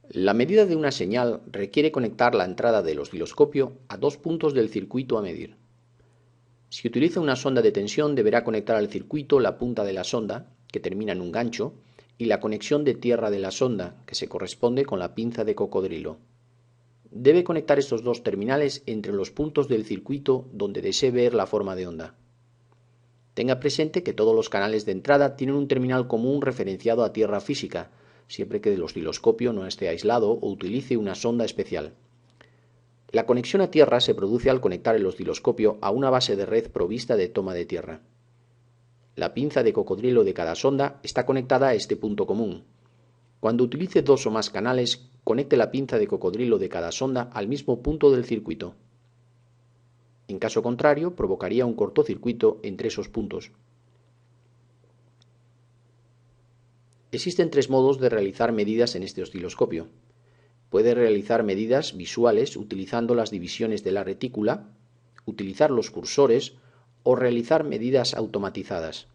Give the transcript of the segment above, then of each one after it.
La medida de una señal requiere conectar la entrada del osciloscopio a dos puntos del circuito a medir. Si utiliza una sonda de tensión, deberá conectar al circuito la punta de la sonda, que termina en un gancho, y la conexión de tierra de la sonda, que se corresponde con la pinza de cocodrilo. Debe conectar estos dos terminales entre los puntos del circuito donde desee ver la forma de onda. Tenga presente que todos los canales de entrada tienen un terminal común referenciado a tierra física, siempre que el osciloscopio no esté aislado o utilice una sonda especial. La conexión a tierra se produce al conectar el osciloscopio a una base de red provista de toma de tierra. La pinza de cocodrilo de cada sonda está conectada a este punto común. Cuando utilice dos o más canales, conecte la pinza de cocodrilo de cada sonda al mismo punto del circuito. En caso contrario, provocaría un cortocircuito entre esos puntos. Existen tres modos de realizar medidas en este osciloscopio. Puede realizar medidas visuales utilizando las divisiones de la retícula, utilizar los cursores o realizar medidas automatizadas.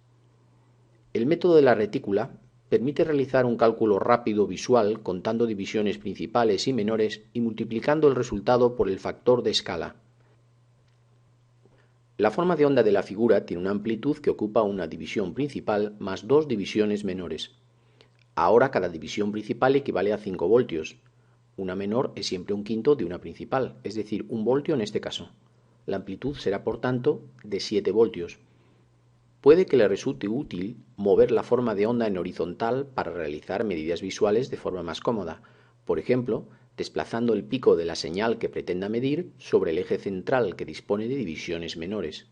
El método de la retícula permite realizar un cálculo rápido visual contando divisiones principales y menores y multiplicando el resultado por el factor de escala. La forma de onda de la figura tiene una amplitud que ocupa una división principal más dos divisiones menores. Ahora cada división principal equivale a 5 voltios. Una menor es siempre un quinto de una principal, es decir, 1 voltio en este caso. La amplitud será por tanto de 7 voltios. Puede que le resulte útil mover la forma de onda en horizontal para realizar medidas visuales de forma más cómoda, por ejemplo, desplazando el pico de la señal que pretenda medir sobre el eje central que dispone de divisiones menores.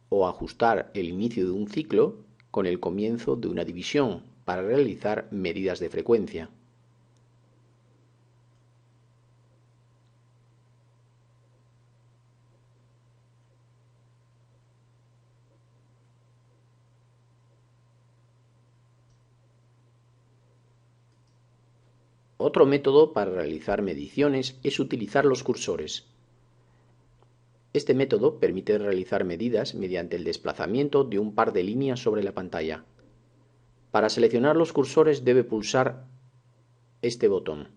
O ajustar el inicio de un ciclo con el comienzo de una división para realizar medidas de frecuencia. Otro método para realizar mediciones es utilizar los cursores. Este método permite realizar medidas mediante el desplazamiento de un par de líneas sobre la pantalla. Para seleccionar los cursores debe pulsar este botón.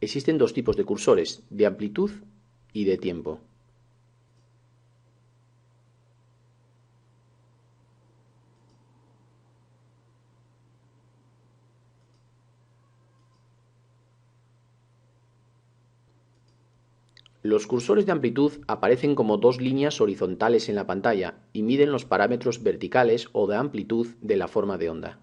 Existen dos tipos de cursores, de amplitud y de tiempo. Los cursores de amplitud aparecen como dos líneas horizontales en la pantalla y miden los parámetros verticales o de amplitud de la forma de onda.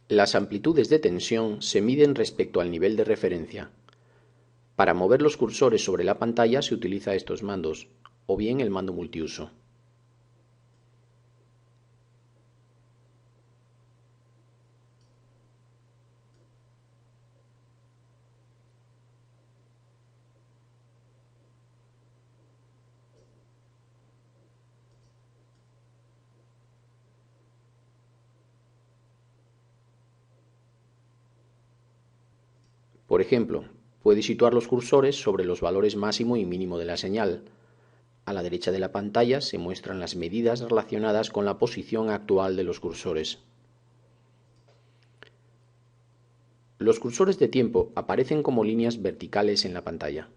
Las amplitudes de tensión se miden respecto al nivel de referencia. Para mover los cursores sobre la pantalla se utiliza estos mandos, o bien el mando multiuso. Por ejemplo, puede situar los cursores sobre los valores máximo y mínimo de la señal. A la derecha de la pantalla se muestran las medidas relacionadas con la posición actual de los cursores. Los cursores de tiempo aparecen como líneas verticales en la pantalla.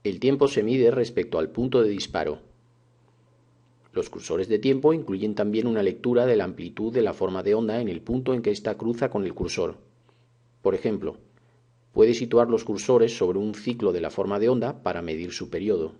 El tiempo se mide respecto al punto de disparo. Los cursores de tiempo incluyen también una lectura de la amplitud de la forma de onda en el punto en que ésta cruza con el cursor. Por ejemplo, puede situar los cursores sobre un ciclo de la forma de onda para medir su periodo.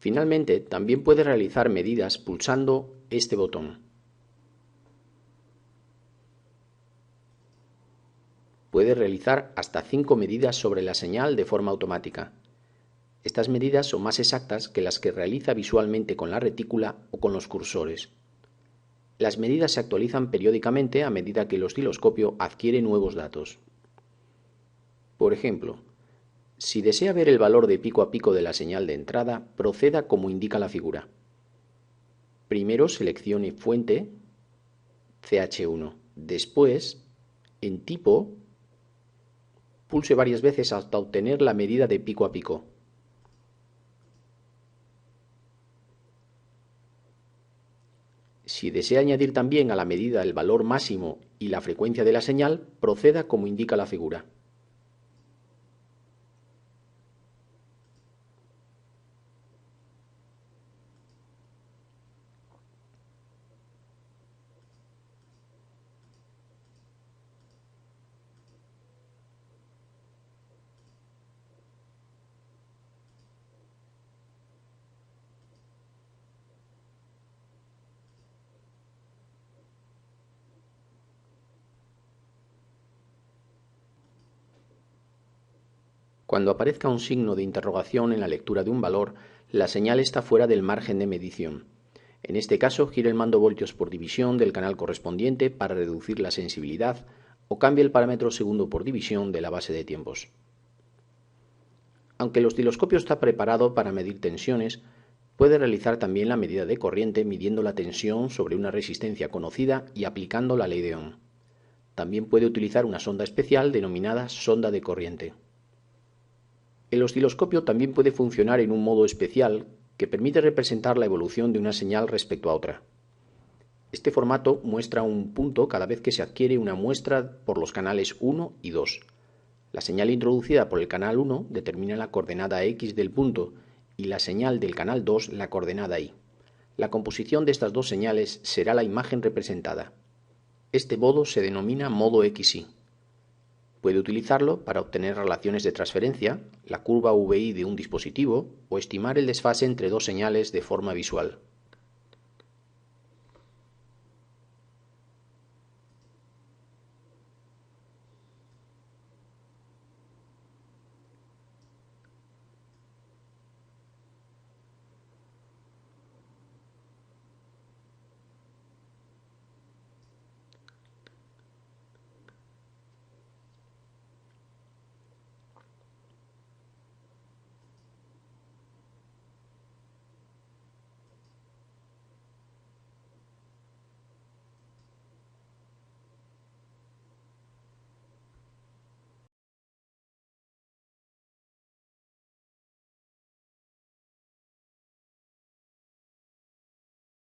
Finalmente, también puede realizar medidas pulsando este botón. Puede realizar hasta 5 medidas sobre la señal de forma automática. Estas medidas son más exactas que las que realiza visualmente con la retícula o con los cursores. Las medidas se actualizan periódicamente a medida que el osciloscopio adquiere nuevos datos. Por ejemplo, si desea ver el valor de pico a pico de la señal de entrada, proceda como indica la figura. Primero seleccione Fuente, CH1. Después, en Tipo, pulse varias veces hasta obtener la medida de pico a pico. Si desea añadir también a la medida el valor máximo y la frecuencia de la señal, proceda como indica la figura. Cuando aparezca un signo de interrogación en la lectura de un valor, la señal está fuera del margen de medición. En este caso, gire el mando voltios por división del canal correspondiente para reducir la sensibilidad o cambie el parámetro segundo por división de la base de tiempos. Aunque el osciloscopio está preparado para medir tensiones, puede realizar también la medida de corriente midiendo la tensión sobre una resistencia conocida y aplicando la ley de Ohm. También puede utilizar una sonda especial denominada sonda de corriente. El osciloscopio también puede funcionar en un modo especial que permite representar la evolución de una señal respecto a otra. Este formato muestra un punto cada vez que se adquiere una muestra por los canales 1 y 2. La señal introducida por el canal 1 determina la coordenada X del punto y la señal del canal 2 la coordenada Y. La composición de estas dos señales será la imagen representada. Este modo se denomina modo XY. Puede utilizarlo para obtener relaciones de transferencia, la curva VI de un dispositivo o estimar el desfase entre dos señales de forma visual.